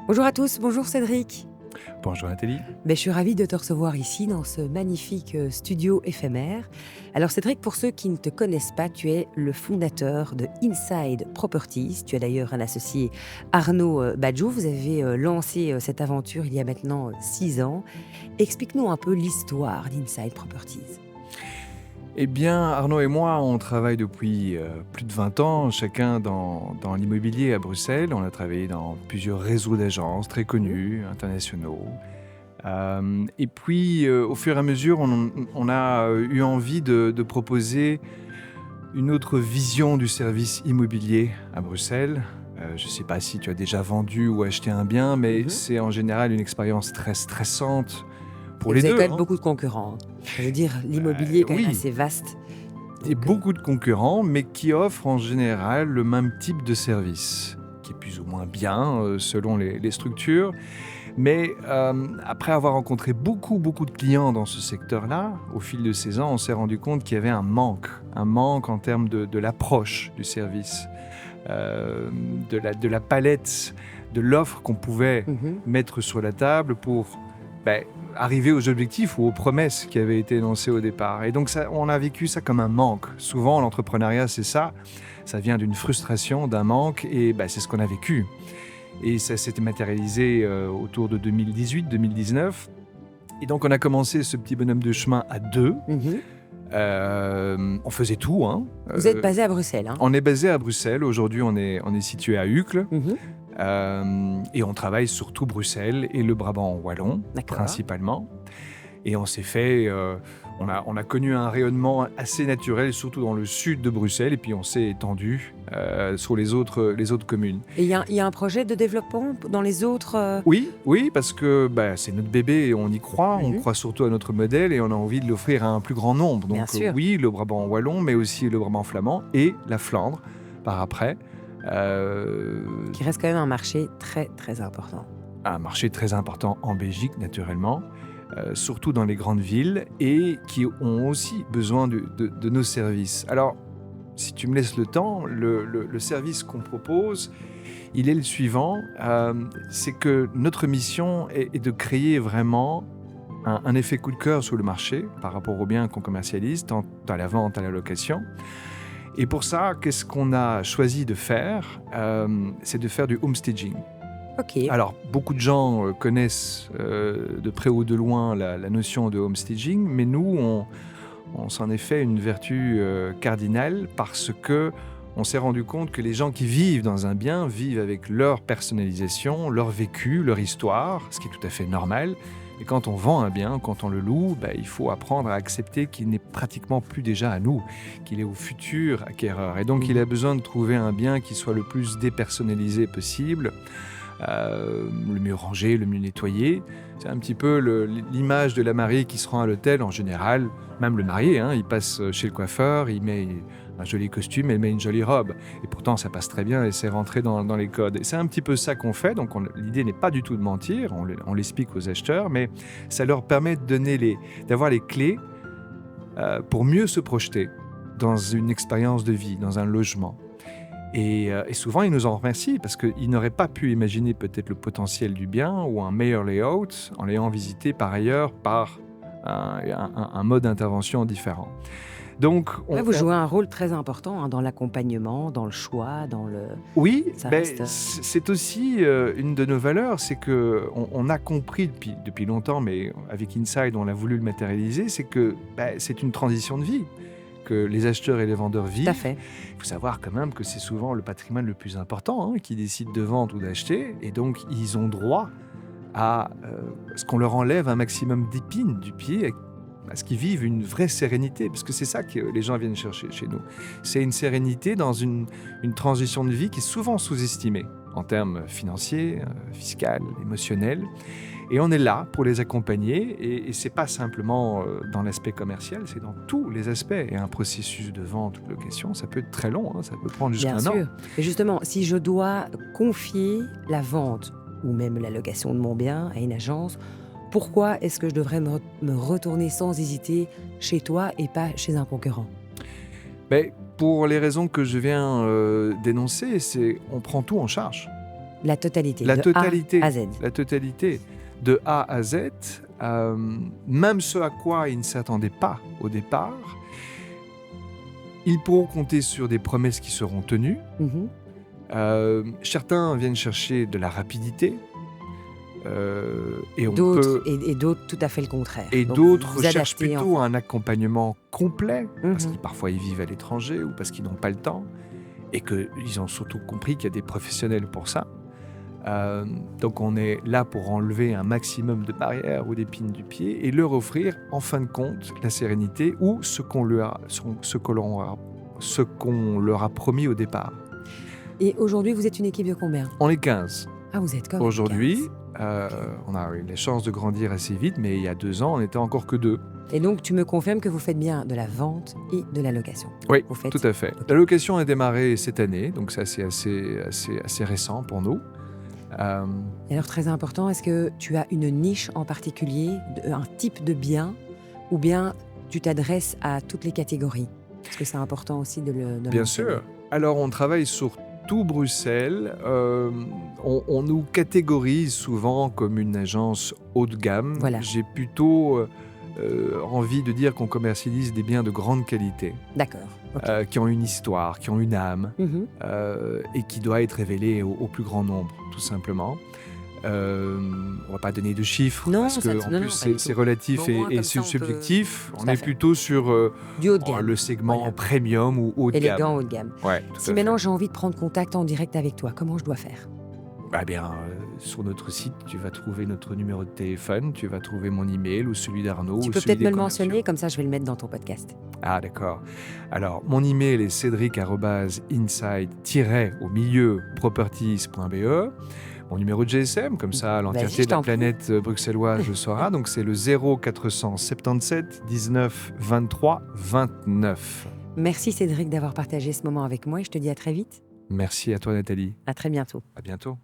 Bonjour à tous, bonjour Cédric. Bonjour Nathalie. Je suis ravie de te recevoir ici dans ce magnifique studio éphémère. Alors Cédric, pour ceux qui ne te connaissent pas, tu es le fondateur de Inside Properties. Tu as d'ailleurs un associé, Arnaud Badjou. Vous avez lancé cette aventure il y a maintenant 6 ans. Explique-nous un peu l'histoire d'Inside Properties. Eh bien, Arnaud et moi, on travaille depuis plus de 20 ans, chacun dans l'immobilier à Bruxelles. On a travaillé dans plusieurs réseaux d'agences très Mhm. connus, internationaux. Et puis, au fur et à mesure, on a eu envie de proposer une autre vision du service immobilier à Bruxelles. Je ne sais pas si tu as déjà vendu ou acheté un bien, mais Mhm. c'est en général une expérience très stressante pour Et les vous avez deux, quand même hein. beaucoup de concurrents, hein. Ça veut dire l'immobilier est quand même Oui, assez vaste. et Donc, beaucoup de concurrents, mais qui offrent en général le même type de service, qui est plus ou moins bien selon les structures. Mais après avoir rencontré beaucoup de clients dans ce secteur-là, au fil de ces ans, on s'est rendu compte qu'il y avait un manque en termes de l'approche du service, euh, de la palette, de l'offre qu'on pouvait mhm. mettre sur la table pour ben, arriver aux objectifs ou aux promesses qui avaient été énoncées au départ. Et donc, ça, on a vécu ça comme un manque. Souvent, l'entrepreneuriat, c'est ça. Ça vient d'une frustration, d'un manque, et ben, c'est ce qu'on a vécu. Et ça s'était matérialisé autour de 2018-2019. Et donc, on a commencé ce petit bonhomme de chemin à deux. Mhm. On faisait tout, hein. Vous êtes basé à Bruxelles, hein? On est basé à Bruxelles. Aujourd'hui, on est situé à Uccle. Mhm. Et on travaille surtout Bruxelles et le Brabant wallon, D'accord. principalement. Et on s'est fait... on a connu un rayonnement assez naturel, surtout dans le sud de Bruxelles, et puis on s'est étendu sur les autres communes. Et il y a un projet de développement dans les autres. Oui, parce que bah, c'est notre bébé et on Mhm. croit surtout à notre modèle et on a envie de l'offrir à un plus grand nombre. Bien Donc sûr. oui, le Brabant wallon, mais aussi le Brabant flamand et la Flandre par après. Euh, Qui reste quand même un marché très, très important. un marché très important en Belgique, naturellement, surtout dans les grandes villes, et qui ont aussi besoin de nos services. Alors, si tu me laisses le temps, le service qu'on propose, il est le suivant, c'est que notre mission est de créer vraiment un effet coup de cœur sur le marché par rapport aux biens qu'on commercialise, tant à la vente, à la location. Et pour ça, qu'est-ce qu'on a choisi de faire? C'est de faire du homestaging. Ok. Alors, beaucoup de gens connaissent de près ou de loin la notion de homestaging, mais nous, on s'en est fait une vertu cardinale parce que on s'est rendu compte que les gens qui vivent dans un bien vivent avec leur personnalisation, leur vécu, leur histoire, ce qui est tout à fait normal. Et quand on vend un bien, quand on le loue, il faut apprendre à accepter qu'il n'est pratiquement plus déjà à nous, qu'il est au futur acquéreur. Et donc, il a Mhm. besoin de trouver un bien qui soit le plus dépersonnalisé possible, le mieux rangé, le mieux nettoyé. C'est un petit peu l'image de la mariée qui se rend à l'hôtel en général. Même le marié, hein, il passe chez le coiffeur, il met un joli costume et met une jolie robe. Et pourtant, ça passe très bien et c'est rentré dans les codes. Et c'est un petit peu ça qu'on fait. Donc, l'idée n'est pas du tout de mentir, on l'explique aux acheteurs, mais ça leur permet d'avoir les clés pour mieux se projeter dans une expérience de vie, dans un logement. Et souvent, ils nous en remercient parce qu'ils n'auraient pas pu imaginer peut-être le potentiel du bien ou un meilleur layout en l'ayant visité par ailleurs par un mode d'intervention différent. Donc, Ouais, vous jouez un rôle très important, hein, dans l'accompagnement, dans le choix, dans le. oui, Ça reste. c'est aussi une de nos valeurs, c'est que on a compris depuis longtemps, mais avec Inside, on a voulu le matérialiser, c'est que c'est une transition de vie que les acheteurs et les vendeurs Tout à vivent. fait. Il faut savoir quand même que c'est souvent le patrimoine le plus important qui décide de vendre ou d'acheter, et donc ils ont droit à ce qu'on leur enlève un maximum d'épines du pied, à ce qu'ils vivent une vraie sérénité, parce que c'est ça que les gens viennent chercher chez nous. C'est une sérénité dans une transition de vie qui est souvent sous-estimée en termes financiers, fiscaux, émotionnels. Et on est là pour les accompagner, et c'est pas simplement dans l'aspect commercial, c'est dans tous les aspects. Et un processus de vente ou de location, ça peut être très long, hein, ça peut prendre jusqu'à Bien un an. sûr. Et justement, si je dois confier la vente ou même la location de mon bien à une agence, pourquoi est-ce que je devrais me retourner sans hésiter chez toi et pas chez un concurrent? Mais pour les raisons que je viens d'énoncer, c'est on prend tout en charge. La totalité, La de totalité. A à Z. La totalité, de A à Z, même ce à quoi ils ne s'attendaient pas au départ. Ils pourront compter sur des promesses qui seront tenues. Mhm. Certains viennent chercher de la rapidité. Et on D'autres, peut... et d'autres tout à fait le contraire. Et Donc, d'autres vous cherchent adaptez plutôt un accompagnement complet, parce Mhm. qu'ils parfois ils vivent à l'étranger ou parce qu'ils n'ont pas le temps, et qu'ils ont surtout compris qu'il y a des professionnels pour ça. Donc on est là pour enlever un maximum de barrières ou d'épines du pied et leur offrir en fin de compte la sérénité ou ce qu'on leur a promis au départ. Et aujourd'hui, vous êtes une équipe de combien? On est 15. Ah, vous êtes quand même Aujourd'hui, 15. on a eu la chance de grandir assez vite, mais il y a 2 ans, on n'était encore que 2. Et donc, tu me confirmes que vous faites bien de la vente et de la location? Oui, Vous faites... tout à fait. Ok. La location a démarré cette année, donc ça c'est assez récent pour nous. Et alors, très important, est-ce que tu as une niche en particulier, un type de bien, ou bien tu t'adresses à toutes les catégories? Parce que c'est important aussi de le Bien mentionner. sûr. Alors on travaille sur tout Bruxelles. On nous catégorise souvent comme une agence haut de gamme. Voilà. J'ai plutôt envie de dire qu'on commercialise des biens de grande qualité, D'accord. Ok. qui ont une histoire, qui ont une âme, Mhm. et qui doit être révélée au plus grand nombre, tout simplement. On ne va pas donner de chiffres, Non, parce ça- que non, en non, plus pas du c'est tout. relatif Mais au moins, et comme ça, on peut- subjectif. Tout On à est fait. plutôt sur Du haut de gamme. le segment Voilà. premium ou haut de gamme. Élégant, haut de gamme. Ouais, tout Si à maintenant fait. j'ai envie de prendre contact en direct avec toi, comment je dois faire? Bah bien, sur notre site, tu vas trouver notre numéro de téléphone, tu vas trouver mon email ou celui d'Arnaud Tu ou peux celui peut-être des me le commerciaux. mentionner, comme ça je vais le mettre dans ton podcast. Ah d'accord. Alors, mon email est cédric@inside-properties.be. Mon numéro de GSM, comme ça Vas-y, l'entièreté je de la t'en prie. planète bruxelloise le saura. Donc c'est le 0477 19 23 29. Merci Cédric d'avoir partagé ce moment avec moi et je te dis à très vite. Merci à toi Nathalie. À très bientôt. À bientôt.